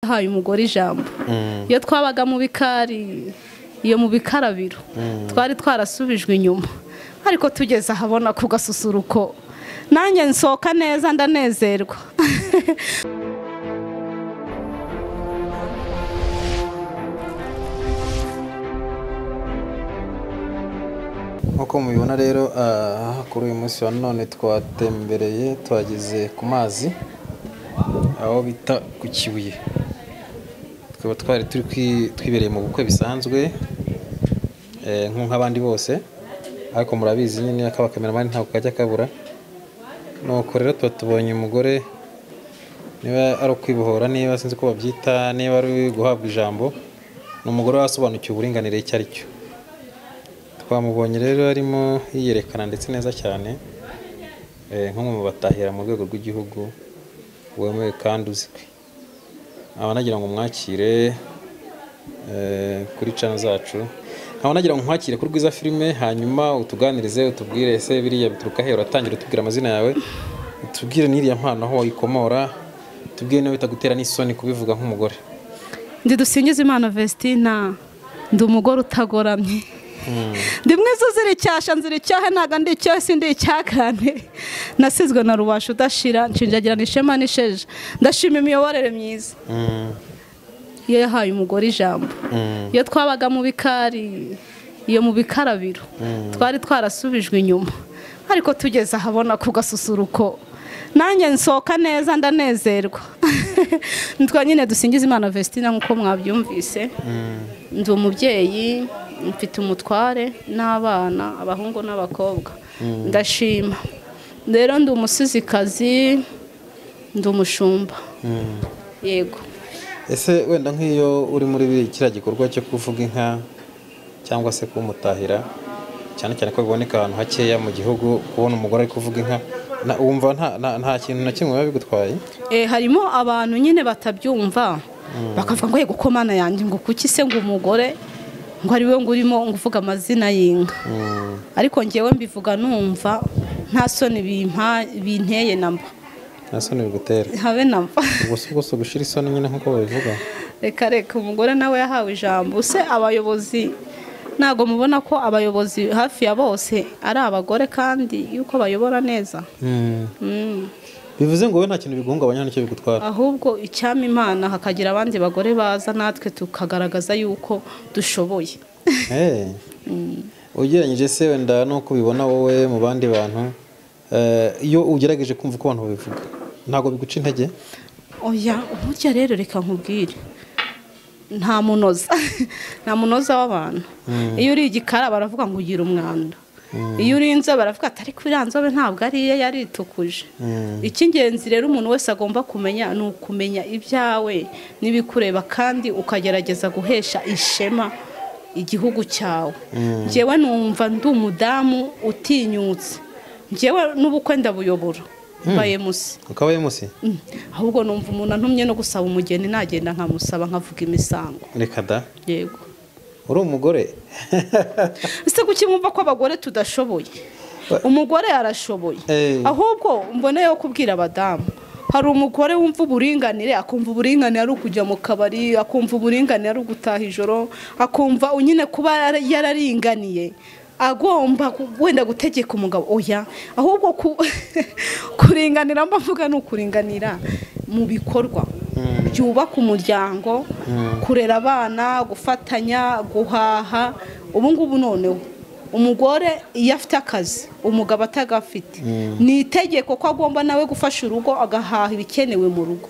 haye umugore ijambo iyo twabaga mu bikari iyo mu bikarabiro twari twarasubijwe inyuma ariko tugeze ahabona ku gasusuruko nanjye nsoka neza ndanezerwa. Nkuko mubibona rero kuri uyu munsi wa none twatembereye twageze ku mazi aho bita ku Kibuye. Twaba twari twibereye mu bukwe bisanzwe nk'abandi bose, ariko murabizi nyine akaba cameraman ntabwo kajya kabura. Nuko rero tubonye umugore, niba ari ukwibohora, niba sinzi ko babyita, niba ari guhabwa ijambo, ni umugore wasobanukiwe uburinganire icyo ari cyo. Twamubonye rero arimo yiyerekana ndetse neza cyane nk'umwe mu batahira mu rwego rw'igihugu wemewe kandi uzwi. Nagira ngo mwakire kuri channel zacu, nagira ngo mwakire kuri Rwiza Filime, hanyuma utuganirize, utubwire ese biriya bituruka he, uratangira utubwira amazina yawe, utubwire n'iriya mpano aho wayikomora, tubwire niba bitagutera n'isoni kubivuga nk'umugore. Ndi Dusingizimana Vestina, ndi umugore utagoramye. Ndi mwiza uzira icyasha nzira icyahe ntaga ndi cyose ndi icyakane, nasizwe na rubasha udashira, nshinjagira n'ishema n'isheje, ndashima imiyoborere myiza. Iyo yahaye umugore ijambo iyo twabaga mu bikari iyo mu bikarabiro twari twarasubijwe inyuma ariko tugeze ahabona ku gasusuruko nanjye nsoka neza ndanezerwa. Nitwa nyine Dusingizimana Vestina nkuko mwabyumvise. Ndi umubyeyi, mfite umutware n'abana, abahungu n'abakobwa. Ndashima rero ndi umusizikazi, ndi umushumba. Yego. Ese wenda nk'iyo uri muri kiriya gikorwa cyo kuvuga inka cyangwa se kumutahira, cyane cyane ko biboneka ahantu hakeya mu gihugu, kubona umugore ari kuvuga inka, wumva nta kintu na kimwe biba bigutwaye? Harimo abantu nyine batabyumva bakavuga ngo yego ko mana yanjye ngo kuki se ngo umugore ngo ari we ngo urimo nguvuga amazina y'inka. Ariko ngewe mbivuga numva nta soni binteye namba. Nta soni bigutera? Habe namba. Ubwo gushira isoni nyine nkuko babivuga. Reka umugore nawe yahawe ijambo. Se abayobozi ntago mubona ko abayobozi hafi ya bose ari abagore kandi yuko bayobora neza? Bivuze ngo we nta kintu biguhungabanya n'icyo bigutwara? Ahubwo icyama Imana hakagira abandi bagore baza natwe tukagaragaza yuko dushoboye. Ugereranyije se wenda nuko ubibona wowe mu bandi bantu, iyo ugerageje kumva uko abantu babivuga ntago biguca intege? Oya, burya rero reka nkubwire, nta munoza w'abantu. Iyo uri igikara baravuga ngo ugira umwanda, iyo uri inzobe baravuga ati ariko iriya nzobe ntabwo ari iye yaritukuje. Icy'ingenzi rero umuntu wese agomba kumenya ni ukumenya ibyawe n'ibikureba kandi ukagerageza guhesha ishema igihugu cyawe. Njyewe numva ndi umudamu utinyutse, njyewe n'ubukwe ndabuyobora mbaye musi. Ukabaye musi? Ahubwo numva umuntu antumye no gusaba umugeni nagenda nkamusaba nkavuga imisango. Reka da. Yego. Uri umugore? Ese kuki mwumva ko abagore tudashoboye? Umugore arashoboye. Ahubwo mboneyeho kubwira abadamu, hari umugore wumva uburinganire, akumva uburinganire ari ukujya mu kabari, akumva uburinganire ari ugutaha ijoro, akumva unyine kuba yararinganiye agomba wenda gutegeka umugabo. Oya, ahubwo kuringanira mbavuga ni ukuringanira mu bikorwa byubaka umuryango, kurera abana, gufatanya, guhaha. Ubu ngubu noneho umugore iyo afite akazi umugabo atagafite, ni itegeko ko agomba nawe gufasha urugo agahaha ibikenewe mu rugo.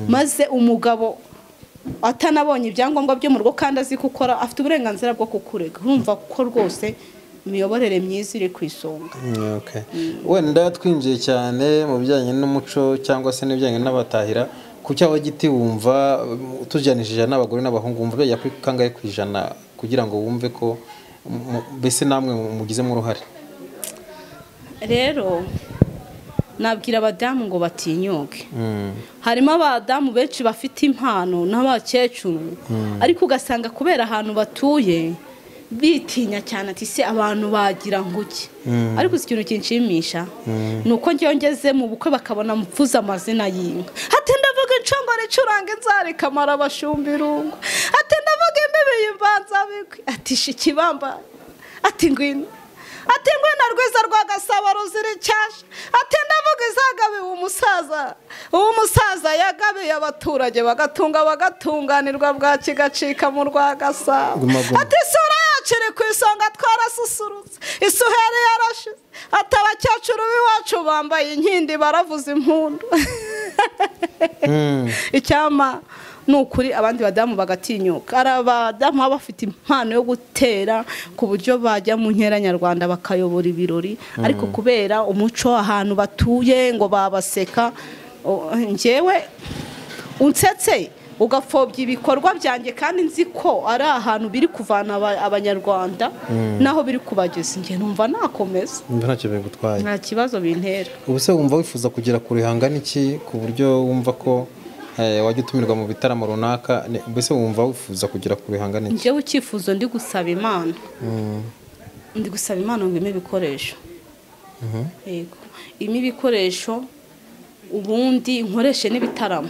Maze umugabo atanabonye ibyangombwa byo mu rugo kandi azi gukora, afite uburenganzira bwo kukurega. Urumva ko rwose imiyoborere myiza iri ku isonga. Wenda twinjiye cyane mu bijyanye n'umuco cyangwa se n'ibijyanye n'abatahira, ku cyawa giti wumva tujyanishije n'abagore n'abahungu, wumva byajya kuri kangahe ku ijana kugira ngo wumve ko mbese namwe mugizemo uruhare? Rero nabwira abadamu ngo batinyuke. Harimo abadamu benshi bafite impano n'abakecuru, ariko ugasanga kubera ahantu batuye bitinya cyane ati se abantu bagira nguki. Ariko ikintu kinshimisha nuko ngeze mu bukwe bakabona mupfuza amazina y'inka, ati ndavuga incongo ricuranga inzara ikamara abashumba irungu ati ndavuga imbibi y'imbanza bigwi ati shikibamba ati ngwino ati ngwino rwiza rwa gasabo ruzira icyasha ati ndavuga izagabiwe umusaza yagabiye abaturage bagatunganirwa bwa kigacika mu rwa gasabo ati isura yacu iri ku isonga twarasusurutse isuhere yarashize ati abakecuru b'iwacu bambaye inkindi baravuza impundu icyama ni ukuri abandi badamu bagatinyuka ari abadamu baba bafite impano yo gutera ku buryo bajya mu nkera nyarwanda bakayobora ibirori ariko kubera umuco ahantu batuye ngo babaseka njyewe unsetse ugapfobya ibikorwa byanjye kandi nzi ko ari ahantu biri kuvana abanyarwanda naho biri kubageza njye numva nakomeza ntacyo bigutwaye nta kibazo bintera. ubu se wumva wifuza kugera kure hangana iki ku buryo wumva ko wajya utumirwa mu bitaramo runaka mbese wumva wifuza kugera kure hangana iki? njyewe icyifuzo ndi gusaba imana ngo ime ibikoresho yego ime ibikoresho ubundi nkoreshe n'ibitaramo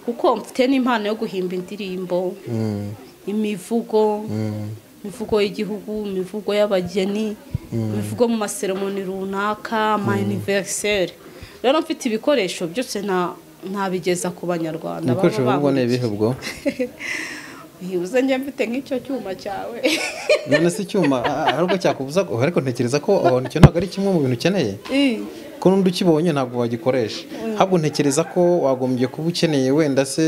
kuko mfite n'impano yo guhimba indirimbo imivugo y'igihugu imivugo y'abageni imivugo mu maseremoni runaka ama anniversaire rero mfite ibikoresho byose ntabigeza ku banyarwanda baba babone ibihubwo uze njye mfite nk'icyo cyuma cyawe none se icyuma ahubwo cyakubuza ariko ntekereza ko aho nicyo ntabwo ari kimwe mu bintu ukeneye ko n'undi ukibonye ntabwo wagikoresha ahubwo ntekereza ko wagombye kuba ukeneye wenda se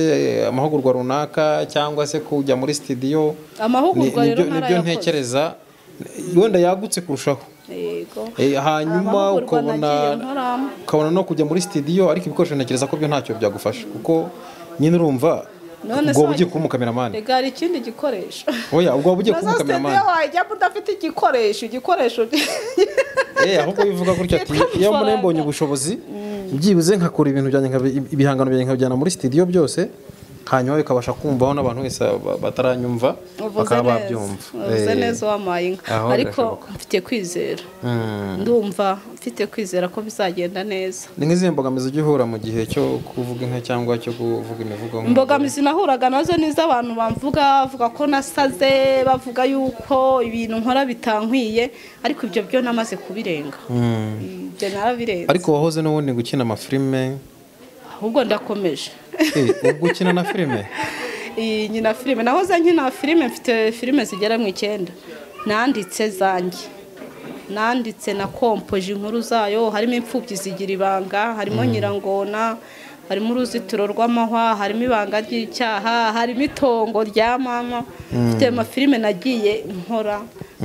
amahugurwa runaka cyangwa se kujya muri studio amahugurwa rero nibyo ntekereza wenda yagutse kurushaho hanyuma ukabona no kujya muri studio ariko ibikoresho ntekereza ko byo ntacyo byagufasha kuko nyine urumva ubwo ugiye kuba umukameramani rega hari ikindi gikoresho oya ubwo ugiye kuba umukameramani wajya udafite igikoresho ahubwo bivuga gutya ati iyo mbona mbonye ubushobozi byibuze nkakora ibintu byanjye ibihangano byanjye nkabijyana muri studio byose hanyuma bikabasha kumvaho n'abantu wese bataranyumva bakaba babyumva uvuze neza wamaye inka ariko mfite kwizera ndumva mfite kwizera ko bizagenda neza. ni nk'izihe mbogamizi ujya uhura mu gihe cyo kuvuga inka cyangwa cyo kuvuga imivugo imbogamizi nahuraga nazo ni iz'abantu bavuga ko nasaze bavuga yuko ibintu nkora bitankwiye ariko ibyo byo namaze kubirenga ibyo narabirenze. ariko wahoze n'ubundi gukina amafilime ahubwo ndakomeje ubwo ukina na filime nyina filime nahoze nkina filime mfite filime zigera mu 9 nanditse zanjye nanditse na kompoje inkuru zayo harimo imfubyi zigira ibanga harimo nyirangona harimo uruzitiro rw'amahwa harimo ibanga ry'icyaha harimo itongo rya mama mfite amafilime nagiye nkora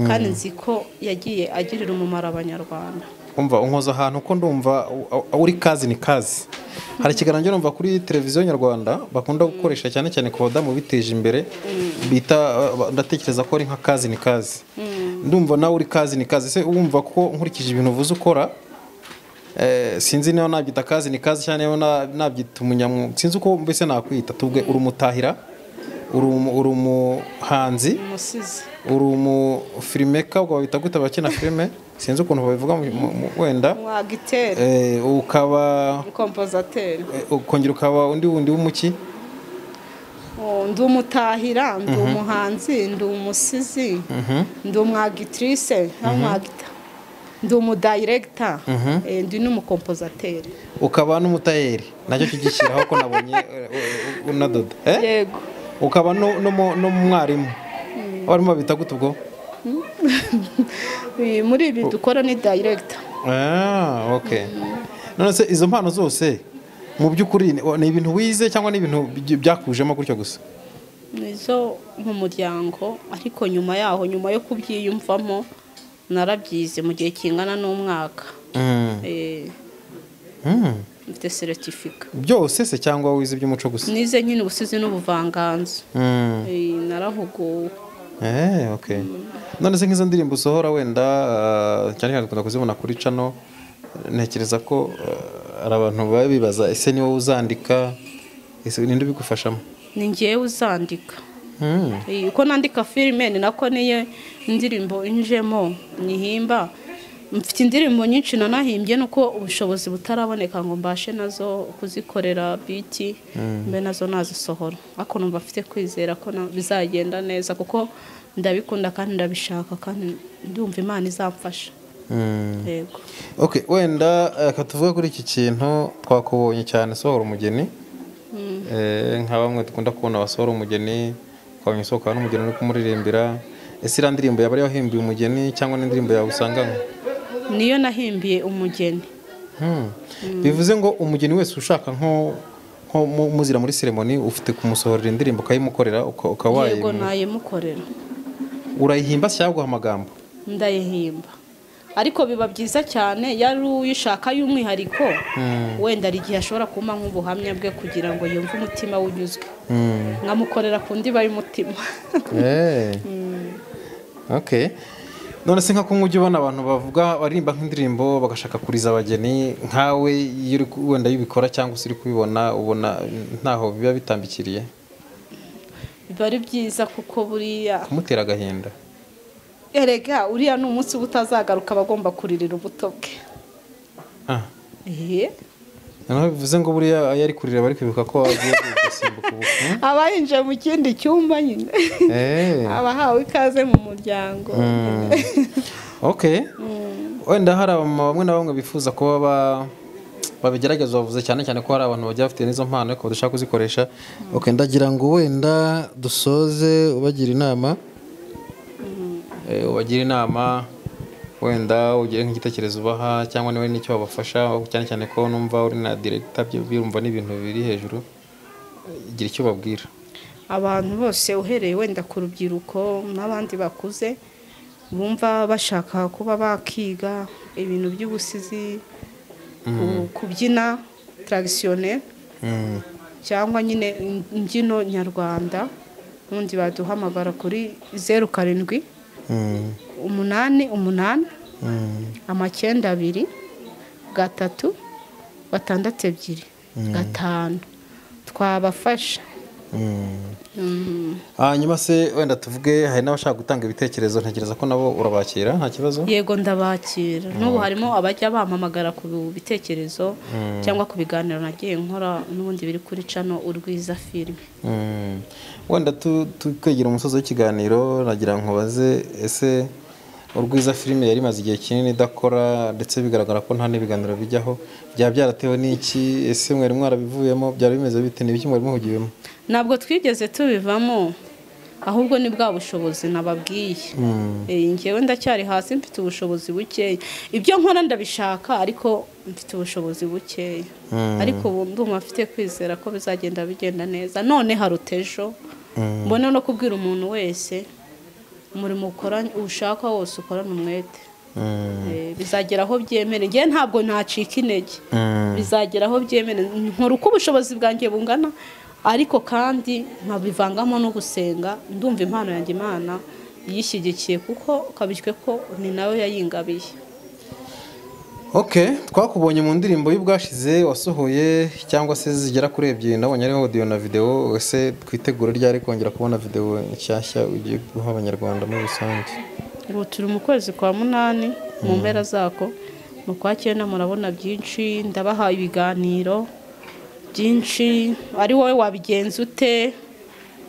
kandi nzi ko yagiye agirira umumaro abanyarwanda. umva unkoza ahantu ko ndumva uri kazi ni kazi. hari ikiganiro numva kuri televiziyo nyarwanda bakunda gukoresha cyane cyane ku badamu biteje imbere bita ndatekereza ko ari nka kazi ni kazi. ndumva nawe uri kazi ni kazi se wumva ko nkurikije ibintu uvuze ukora sinzi niba nabyita kazi ni kazi cyane niba nabyita umunyamwuga sinzi uko mbese nakwita tubwe uri umutahira uri umuhanzi uri umufilmeka ubwo babita gute abakina filime sinzi ukuntu babivuga wenda mwagitere ukaba compositeur ukongera ukaba undi w'umuki Ndumutahira ndi umuhanzi ndi umusizi ndi umwagitrice ndi umudirector ndi n'umukompositeur ukaba n'umutayeri nacyo kigishyiraho ko nabonye unadoda yego ukaba no mwarimu warimo bita gute ubwo muri ibi dukora ni director. okay none se izo mpano zose mu by'ukuri ni ibintu wize cyangwa ni ibintu byakujemo gutyo gusa? nizo mu muryango ariko nyuma yo kubyiyumvamo narabyize mu gihe kingana n'umwaka. mfite certificate byose se cyangwa wize iby'umuco gusa? nize nyine ubusizi n'ubuvanganzo. narahuguwe. okay none se nk'izo ndirimbo usohora wenda cyane cyane dukunda kuzibona kuri channel ntekereza ko ari abantu babibaza ese ni wowe uzandika ese ninde ubigufashamo? ni njyewe uzandika. uko nandika filime ni nako niyo indirimbo injemo nihimba mfite indirimbo nyinshi nanahimbye nuko ubushobozi butaraboneka ngo mbashe nazo kuzikorera biti mbe nazo nazisohora ariko numva mfite kwizera ko bizagenda neza kuko ndabikunda kandi ndabishaka kandi ndumva Imana izamfasha. Yego. Okay, wenda katuvuga kuri iki kintu twakubonye cyane sohora umugeni. Nka bamwe dukunda kubona basohora umugeni kwabonye sohoka n'umugeni uri kumuririmbira. Ese ira ndirimbo yabari yahimbiye umugeni cyangwa n'indirimbo yawe usanganywe? Niyo nahimbiye umugeni. Bivuze ngo umugeni wese ushaka nko muzira muri ceremony ufite kumusohorera indirimbo kayimukorera ukawaye. Yego nayimukorera. Urayihimba cyangwa amagambo? Ndayihimba. Ariko biba byiza cyane yari uyishaka y'umwihariko wenda ari gihe ashobora kuma nk'ubuhamya bwe kugira ngo yumve umutima unyuzwe. Nkamukorera ku ndiba y'umutima. Okay. None se nka ujya ubona abantu bavuga barimba nk'indirimbo bagashaka kuriza abageni nkawe iyo wenda yubikora cyangwa se uri kubibona ubona ntaho biba bitambikiriye? Biba ari byiza kuko buriya kumutera agahinda. Erega uriya ni umunsi utazagaruka bagomba kuririra ubuto bwe. Naho bivuze ngo buriya yari kurira bari kwibuka ko agiye gusimbuka ubukwe. Abayinje mu kindi cyumba nyine. Abahawe ikaze mu muryango. Okay. Wenda hari bamwe na bamwe bifuza kuba babigerageza bavuze cyane cyane ko hari abantu bajya bafite n'izo mpano ariko badashaka kuzikoresha. Okay, ndagira ngo wenda dusoze ubagira inama. Ubagira inama wenda ugire nk'igitekerezo ubaha cyangwa niwe n'icyo wabafasha cyane cyane ko numva uri na director byumva n'ibintu biri hejuru gira icyo babwira abantu bose uhereye wenda ku rubyiruko n'abandi bakuze bumva bashaka kuba bakiga ibintu by'ubusizi kubyina traditionnel cyangwa nyine imbyino nyarwanda n'undi baduhamagara kuri 07 8 8 amacyenda 2 3 6 2 5 twabafasha. Hanyuma se wenda tuvuge hari n'abashaka gutanga ibitekerezo ntekereza ko nabo urabakira nta kibazo? Yego ndabakira. N'ubu harimo abajya bampamagara ku bitekerezo cyangwa ku biganiro nagiye nkora n'ubundi biri kuri channel Urwiza Film. Wenda tukegera umusozo w'ikiganiro nagira nkubaze ese Urwiza Film yari maze igihe kinini idakora ndetse bigaragara ko nta n'ibiganiro bijyaho bya byaratewe n'iki? Ese mwari mwarabivuyemo byari bimeze bite n'ibiki mwari muhugiyemo? Ntabwo twigeze tubivamo ahubwo ni bwa bushobozi nababwiye. Ngewe ndacyari hasi mfite ubushobozi bukeya. Ibyo nkora ndabishaka ariko mfite ubushobozi bukeya. Ariko ubu ndumva mfite kwizera ko bizagenda bigenda neza. None harutejo. Mbona no kubwira umuntu wese umurimo ukora ushaka wose ukorana umwete. Bizagera aho byemere. Ngiye ntabwo ntacika intege. Bizagera aho byemere. Nkora uko ubushobozi bwanjye bungana ariko kandi nkabivangamo no gusenga. Ndumva impano yanjye Imana yishyigikiye kuko kabishywe ko ni nawe yayingabiye. Okay, twakubonye mu ndirimbo y'ubwashize wasohoye cyangwa se zigera kuri 2 nabonye ari audio na video. Ese twitegura ryari kongera kubona video nshyashya ugiye guha abanyarwanda muri rusange? Ubu turi mu kwezi kwa 8 mu mpera zako mu kwa 9 murabona byinshi ndabaha ibiganiro byinshi ari wowe wabigenza ute.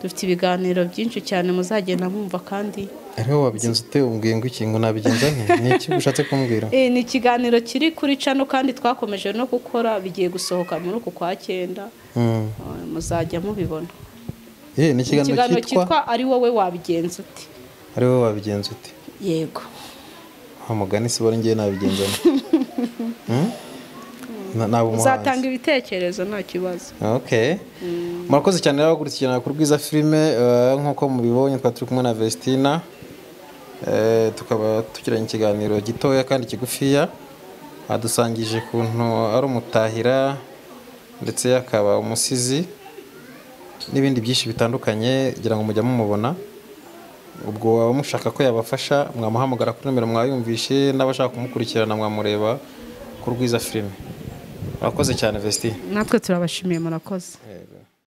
Dufite ibiganiro byinshi cyane muzagenda mwumva kandi ariho wabigenza ute umbwiye ngo iki ngo nabigenza nti niki ushatse kumbwira? Ni ikiganiro kiri kuri channel kandi twakomeje no gukora bigiye gusohoka muri uku kwa 9 muzajya mubibona. Ni ikiganiro cyitwa ari wowe wabigenza ute. Ari wowe wabigenza ute? Yego. Hamugani si bari ngiye nabigenza uzatanga ibitekerezo nta kibazo. Okay. Murakoze cyane rero gukurikirana ku Rwiza Film nkuko mubibonye turi kumwe na Vestina. Tukaba tukiranye ikiganiro gitoya kandi kigufiya. Adusangije kuntu ari umutahira ndetse akaba umusizi n'ibindi byinshi bitandukanye kugira ngo mujya mumubona. Ubwo waba mushaka ko yabafasha mwamuhamagara kuri numero mwayumvishe n'abashaka kumukurikirana mwamureba ku Rwiza Film. Murakoze cyane Vesti. Natwe turabashimiye murakoze.